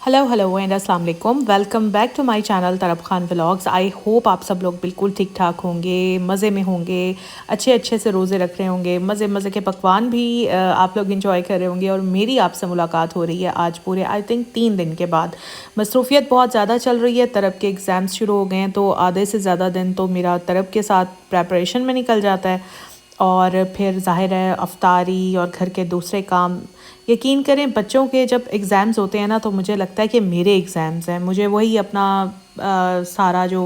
Hello and अस्सलाम वालेकुम। Welcome back to my channel Tarab Khan vlogs. I hope आप सब लोग बिल्कुल ठीक ठाक होंगे, मज़े में होंगे, अच्छे से रोज़े रख रहे होंगे, मज़े के पकवान भी आप लोग इंजॉय कर रहे होंगे। और मेरी आपसे मुलाकात हो रही है आज पूरे आई थिंक 3 दिन के बाद। मसरूफ़ियत बहुत ज़्यादा चल रही है, तरब के एग्ज़ाम्स शुरू हो गए हैं, तो आधे से ज़्यादा दिन तो मेरा तरब के साथ प्रेपरेशन में निकल जाता है। और फिर ज़ाहिर है अफ्तारी और घर के दूसरे काम। यकीन करें बच्चों के जब एग्ज़ाम्स होते हैं ना, तो मुझे लगता है कि मेरे एग्ज़ाम्स हैं। मुझे वही अपना सारा जो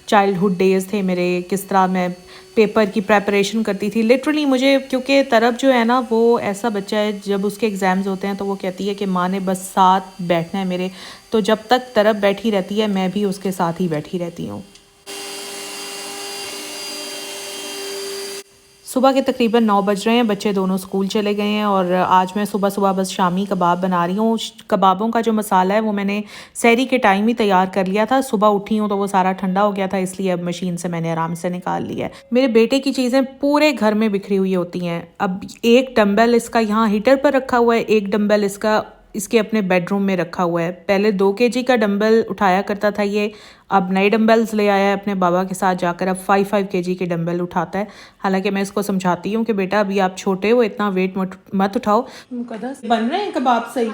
चाइल्डहुड डेज़ थे मेरे, किस तरह मैं पेपर की प्रेपरेशन करती थी लिटरली। मुझे क्योंकि तरब जो है ना, वो ऐसा बच्चा है जब उसके एग्ज़ाम्स होते हैं तो वो कहती है कि माँ ने बस साथ बैठना है मेरे। तो जब तक तरब बैठी रहती है मैं भी उसके साथ ही बैठी रहती हूँ। सुबह के तकरीबन 9 बज रहे हैं, बच्चे दोनों स्कूल चले गए हैं। और आज मैं सुबह बस शामी कबाब बना रही हूँ। कबाबों का जो मसाला है वो मैंने सहरी के टाइम ही तैयार कर लिया था। सुबह उठी हूँ तो वो सारा ठंडा हो गया था, इसलिए अब मशीन से मैंने आराम से निकाल लिया है। मेरे बेटे की चीज़ें पूरे घर में बिखरी हुई होती हैं। अब एक डम्बल इसका यहाँ हीटर पर रखा हुआ है, एक डम्बल इसके अपने बेडरूम में रखा हुआ है। पहले 2 केजी का डंबल उठाया करता था ये, अब नए डंबल्स ले आया है अपने बाबा के साथ जाकर, अब 5 केजी के डंबल उठाता है। हालांकि मैं इसको समझाती हूँ कि बेटा अभी आप छोटे हो, इतना वेट मत उठाओ। बन रहे हैं कबाब सही?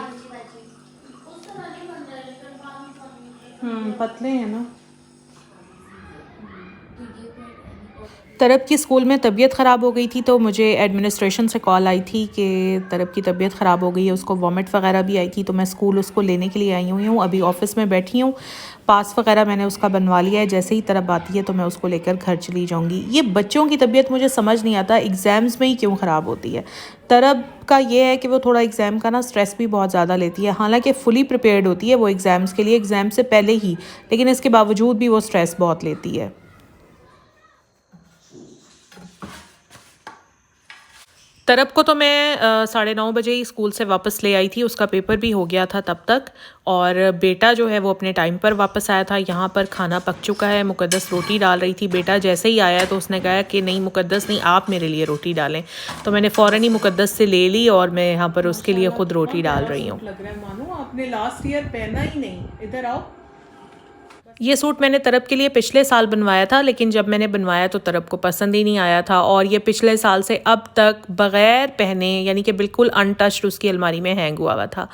पतले हैं ना। तरब की स्कूल में तबीयत ख़राब हो गई थी, तो मुझे एडमिनिस्ट्रेशन से कॉल आई थी कि तरब की तबीयत ख़राब हो गई है, उसको वॉमिट वगैरह भी आई थी। तो मैं स्कूल उसको लेने के लिए आई हुई हूँ, अभी ऑफ़िस में बैठी हूँ। पास वगैरह मैंने उसका बनवा लिया है, जैसे ही तरब आती है तो मैं उसको लेकर घर चली जाऊँगी। ये बच्चों की तबीयत मुझे समझ नहीं आता एग्ज़ाम्स में ही क्यों ख़राब होती है। तरब का ये है कि वो थोड़ा एग्ज़ाम का ना स्ट्रेस भी बहुत ज़्यादा लेती है। हालांकि फ़ुली प्रिपेयर्ड होती है वो एग्ज़ाम्स के लिए, एग्ज़ाम से पहले ही, लेकिन इसके बावजूद भी वो स्ट्रेस बहुत लेती है। तरब को तो मैं 9:30 बजे ही स्कूल से वापस ले आई थी, उसका पेपर भी हो गया था तब तक। और बेटा जो है वो अपने टाइम पर वापस आया था। यहाँ पर खाना पक चुका है, मुकद्दस रोटी डाल रही थी। बेटा जैसे ही आया तो उसने कहा कि नहीं मुकद्दस नहीं, आप मेरे लिए रोटी डालें। तो मैंने फ़ौरन ही मुकद्दस से ले ली और मैं यहाँ पर उसके लिए ख़ुद रोटी डाल रही हूँ। लग रहा है मानो आपने लास्ट ईयर पहना ही नहीं। इधर आओ। ये सूट मैंने तरब के लिए पिछले साल बनवाया था, लेकिन जब मैंने बनवाया तो तरब को पसंद ही नहीं आया था। और ये पिछले साल से अब तक बग़ैर पहने, यानी कि बिल्कुल अनटच्ड, उसकी अलमारी में हैंग हुआ था।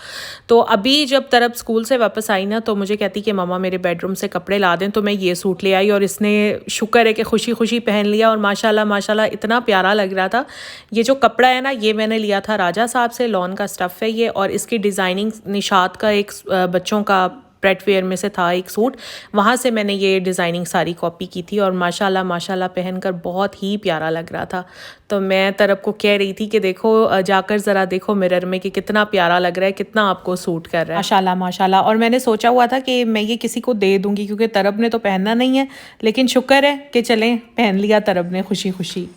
तो अभी जब तरब स्कूल से वापस आई ना, तो मुझे कहती कि मम्मा मेरे बेडरूम से कपड़े ला दें, तो मैं ये सूट ले आई। और इसने शुक्र है कि खुशी पहन लिया, और माशाल्लाह इतना प्यारा लग रहा था। ये जो कपड़ा है ना, ये मैंने लिया था राजा साहब से, लॉन का स्टफ़ है ये। और इसकी डिज़ाइनिंग निशात का एक बच्चों का प्रेटवेयर में से था एक सूट, वहाँ से मैंने ये डिज़ाइनिंग सारी कॉपी की थी। और माशाल्लाह पहनकर बहुत ही प्यारा लग रहा था। तो मैं तरब को कह रही थी कि देखो, जाकर ज़रा देखो मिरर में कि कितना प्यारा लग रहा है, कितना आपको सूट कर रहा है। माशाल्लाह। और मैंने सोचा हुआ था कि मैं ये किसी को दे दूँगी, क्योंकि तरब ने तो पहनना नहीं है, लेकिन शुक्र है कि चलें पहन लिया तरब ने खुशी।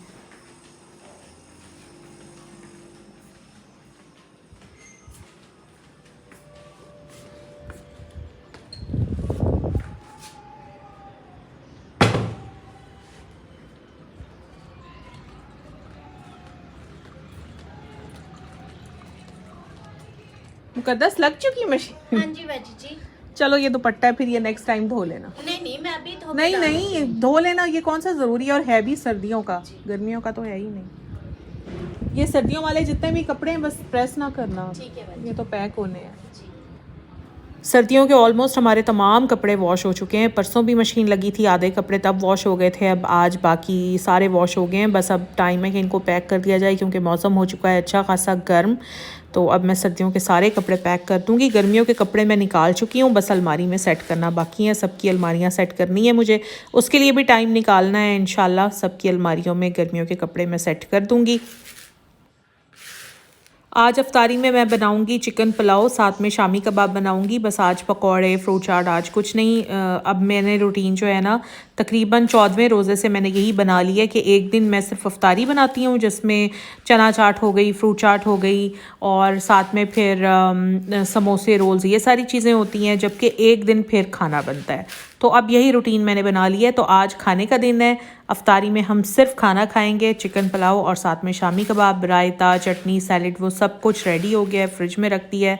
मुकद्दस लग चुकी मशीन? हाँ जी बाजी जी। चलो ये दुपट्टा है, फिर ये नेक्स्ट टाइम धो लेना। नहीं मैं अभी धो नहीं धो लेना, ये कौन सा ज़रूरी है, और है भी सर्दियों का, गर्मियों का तो है ही नहीं। ये सर्दियों वाले जितने भी कपड़े हैं बस प्रेस ना करना, ठीक है, ये तो पैक होने हैं। सर्दियों के ऑलमोस्ट हमारे तमाम कपड़े वॉश हो चुके हैं। परसों भी मशीन लगी थी, आधे कपड़े तब वॉश हो गए थे, अब आज बाकी सारे वॉश हो गए हैं। बस अब टाइम है कि इनको पैक कर दिया जाए, क्योंकि मौसम हो चुका है अच्छा खासा गर्म। तो अब मैं सर्दियों के सारे कपड़े पैक कर दूँगी। गर्मियों के कपड़े मैं निकाल चुकी हूँ, बस अलमारी में सेट करना बाकी है। सबकी अलमारियाँ सेट करनी है मुझे, उसके लिए भी टाइम निकालना है। इंशाल्लाह सबकी अलमारियों में गर्मियों के कपड़े मैं सेट कर दूँगी। आज अफ्तारी में मैं बनाऊंगी चिकन पुलाव, साथ में शामी कबाब बनाऊंगी। बस आज पकौड़े, फ्रूट चाट, आज कुछ नहीं। अब मैंने रूटीन जो है ना, तकरीबन 14वें रोज़े से मैंने यही बना लिया है कि एक दिन मैं सिर्फ अफ्तारी बनाती हूँ, जिसमें चना चाट हो गई, फ्रूट चाट हो गई, और साथ में फिर समोसे, रोल्स, ये सारी चीज़ें होती हैं। जबकि एक दिन फिर खाना बनता है। तो अब यही रूटीन मैंने बना लिया है। तो आज खाने का दिन है, अफ्तारी में हम सिर्फ खाना खाएंगे, चिकन पुलाव, और साथ में शामी कबाब, रायता, चटनी, सैलड, वो सब कुछ रेडी हो गया है, फ्रिज में रख दिया है।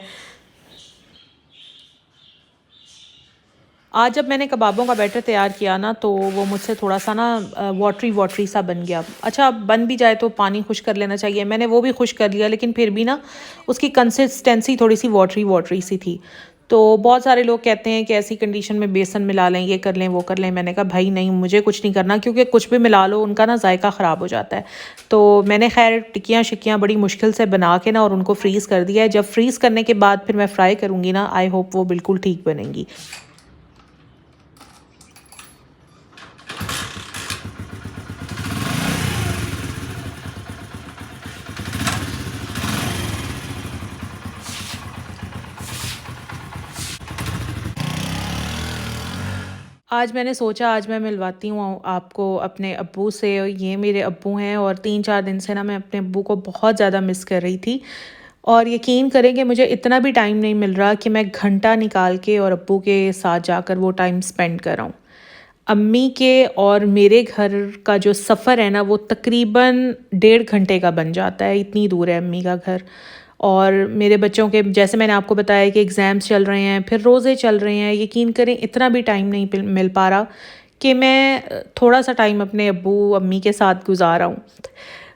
आज जब मैंने कबाबों का बैटर तैयार किया ना तो वो मुझसे थोड़ा सा ना वाटरी वाटरी सा बन गया। अच्छा बन भी जाए तो पानी खुश कर लेना चाहिए, मैंने वो भी खुश कर लिया लेकिन फिर भी ना उसकी कंसिस्टेंसी थोड़ी सी वाटरी वाटरी सी थी। तो बहुत सारे लोग कहते हैं कि ऐसी कंडीशन में बेसन मिला लें, ये कर लें वो कर लें। मैंने कहा भाई नहीं, मुझे कुछ नहीं करना, क्योंकि कुछ भी मिला लो उनका ना जायका ख़राब हो जाता है। तो मैंने खैर टिक्कियाँ शिक्कियाँ बड़ी मुश्किल से बना के ना और उनको फ्रीज़ कर दिया है। जब फ्रीज़ करने के बाद फिर मैं फ्राई करूँगी ना, आई होप वो बिल्कुल ठीक बनेंगी। आज मैंने सोचा आज मैं मिलवाती हूँ आपको अपने अब्बू से। ये मेरे अब्बू हैं और 3-4 दिन से ना मैं अपने अब्बू को बहुत ज़्यादा मिस कर रही थी। और यकीन करें कि मुझे इतना भी टाइम नहीं मिल रहा कि मैं घंटा निकाल के और अब्बू के साथ जाकर वो टाइम स्पेंड कर रहा हूँ। अम्मी के और मेरे घर का जो सफ़र है ना वो तकरीबन 1.5 घंटे का बन जाता है, इतनी दूर है अम्मी का घर। और मेरे बच्चों के जैसे मैंने आपको बताया कि एग्ज़ाम्स चल रहे हैं, फिर रोज़े चल रहे हैं, यकीन करें इतना भी टाइम नहीं मिल पा रहा कि मैं थोड़ा सा टाइम अपने अब्बू अम्मी के साथ गुजारा हूँ।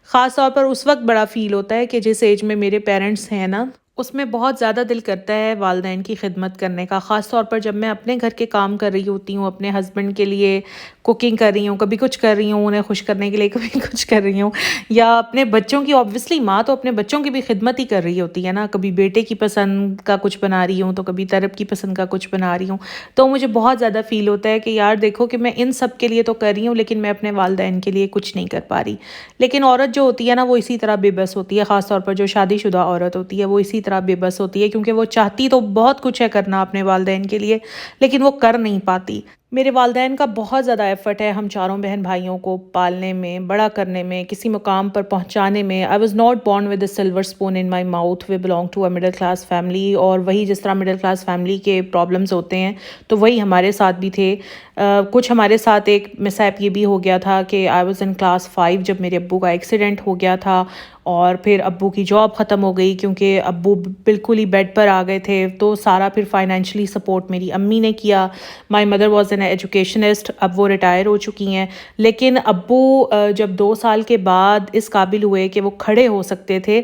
ख़ास तौर पर उस वक्त बड़ा फ़ील होता है कि जिस एज में मेरे पेरेंट्स हैं ना, उसमें बहुत ज़्यादा दिल करता है वालिदैन की खिदमत करने का। ख़ास तौर पर जब मैं अपने घर के काम कर रही होती हूँ, अपने हस्बैंड के लिए कुकिंग कर रही हूँ, कभी कुछ कर रही हूँ उन्हें खुश करने के लिए, कभी कुछ कर रही हूँ, या अपने बच्चों की, ऑब्वियसली माँ तो अपने बच्चों की भी खिदमत ही कर रही होती है ना। कभी बेटे की पसंद का कुछ बना रही हूँ तो कभी तरब की पसंद का कुछ बना रही हूँ। तो मुझे बहुत ज़्यादा फ़ील होता है कि यार देखो कि मैं इन सब के लिए तो कर रही हूँ लेकिन मैं अपने वालिदैन के लिए कुछ नहीं कर पा रही। लेकिन औरत जो होती है ना वो इसी तरह बेबस होती है, ख़ास तौर पर जो शादीशुदा औरत होती है वो इसी तरह बेबस होती है, क्योंकि वो चाहती तो बहुत कुछ है करना अपने वालिदैन के लिए लेकिन वो कर नहीं पाती। मेरे वालिदैन का बहुत ज़्यादा एफ़र्ट है हम चारों बहन भाइयों को पालने में, बड़ा करने में, किसी मुकाम पर पहुंचाने में। I was not born with a silver spoon in my mouth, we belong to a middle class family. और वही जिस तरह मिडिल क्लास फैमिली के प्रॉब्लम्स होते हैं तो वही हमारे साथ भी थे। कुछ हमारे साथ एक मिसहैप ये भी हो गया था कि आई वाज़ इन क्लास 5 जब मेरे अब्बू का एक्सीडेंट हो गया था और फिर अब्बू की जॉब ख़त्म हो गई क्योंकि अब्बू बिल्कुल ही बेड पर आ गए थे। तो सारा फिर फाइनेंशियली सपोर्ट मेरी अम्मी ने किया। My mother was an educationist, अब वो रिटायर हो चुकी हैं। लेकिन अब्बू जब 2 साल के बाद इस काबिल हुए कि वो खड़े हो सकते थे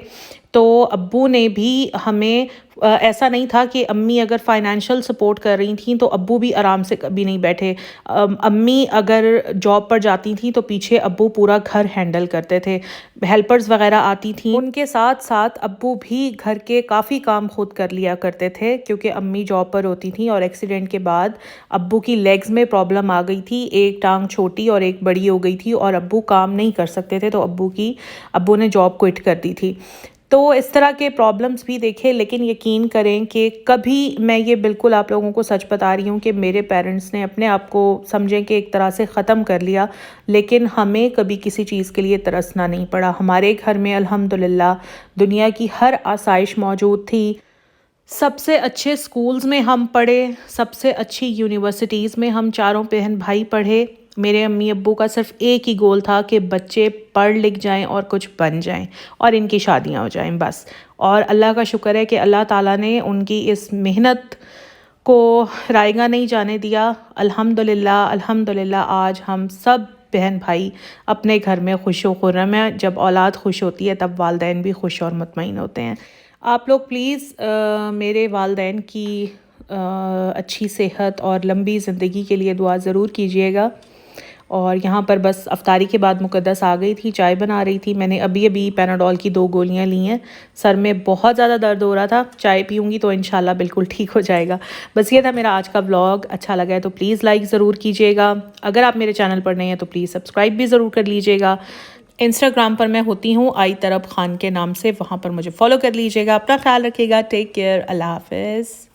तो अब्बू ने भी हमें ऐसा नहीं था कि अम्मी अगर फाइनेंशियल सपोर्ट कर रही थी तो अब्बू भी आराम से कभी नहीं बैठे। अम्मी अगर जॉब पर जाती थी तो पीछे अब्बू पूरा घर हैंडल करते थे, हेल्पर्स वगैरह आती थी, उनके साथ साथ अब्बू भी घर के काफ़ी काम खुद कर लिया करते थे क्योंकि अम्मी जॉब पर होती थी। और एक्सीडेंट के बाद अब्बू की लेग्स में प्रॉब्लम आ गई थी, एक टांग छोटी और एक बड़ी हो गई थी और अब्बू काम नहीं कर सकते थे, तो अब्बू ने जॉब क्विट कर दी थी। तो इस तरह के प्रॉब्लम्स भी देखे। लेकिन यकीन करें कि कभी, मैं ये बिल्कुल आप लोगों को सच बता रही हूँ कि मेरे पेरेंट्स ने अपने आप को समझें कि एक तरह से ख़त्म कर लिया, लेकिन हमें कभी किसी चीज़ के लिए तरसना नहीं पड़ा। हमारे घर में अल्हम्दुलिल्लाह दुनिया की हर आसाइश मौजूद थी। सबसे अच्छे स्कूल्स में हम पढ़े, सबसे अच्छी यूनिवर्सिटीज़ में हम चारों बहन भाई पढ़े। मेरे अम्मी अब्बू का सिर्फ एक ही गोल था कि बच्चे पढ़ लिख जाएं और कुछ बन जाएं और इनकी शादियां हो जाएं बस। और अल्लाह का शुक्र है कि अल्लाह ताला ने उनकी इस मेहनत को रायगा नहीं जाने दिया। अल्हम्दुलिल्लाह अल्हम्दुलिल्लाह आज हम सब बहन भाई अपने घर में खुश व खुर्रम हैं। जब औलाद खुश होती है तब वालिदैन भी खुश और मुतमईन होते हैं। आप लोग प्लीज़ मेरे वालिदैन की अच्छी सेहत और लंबी ज़िंदगी के लिए दुआ ज़रूर कीजिएगा। और यहाँ पर बस अफ्तारी के बाद मुक़द्दस आ गई थी, चाय बना रही थी। मैंने अभी अभी पैनाडोल की 2 गोलियाँ ली हैं। सर में बहुत ज़्यादा दर्द हो रहा था, चाय पीऊँगी तो इंशाल्लाह बिल्कुल ठीक हो जाएगा। बस ये था मेरा आज का व्लॉग। अच्छा लगा है तो प्लीज़ लाइक ज़रूर कीजिएगा। अगर आप मेरे चैनल पर नए हैं तो प्लीज़ सब्सक्राइब भी ज़रूर कर लीजिएगा। इंस्टाग्राम पर मैं होती हूँ आई तरब खान के नाम से, वहाँ पर मुझे फॉलो कर लीजिएगा। अपना ख्याल रखिएगा। Take care. अल्लाह हाफ़िज़।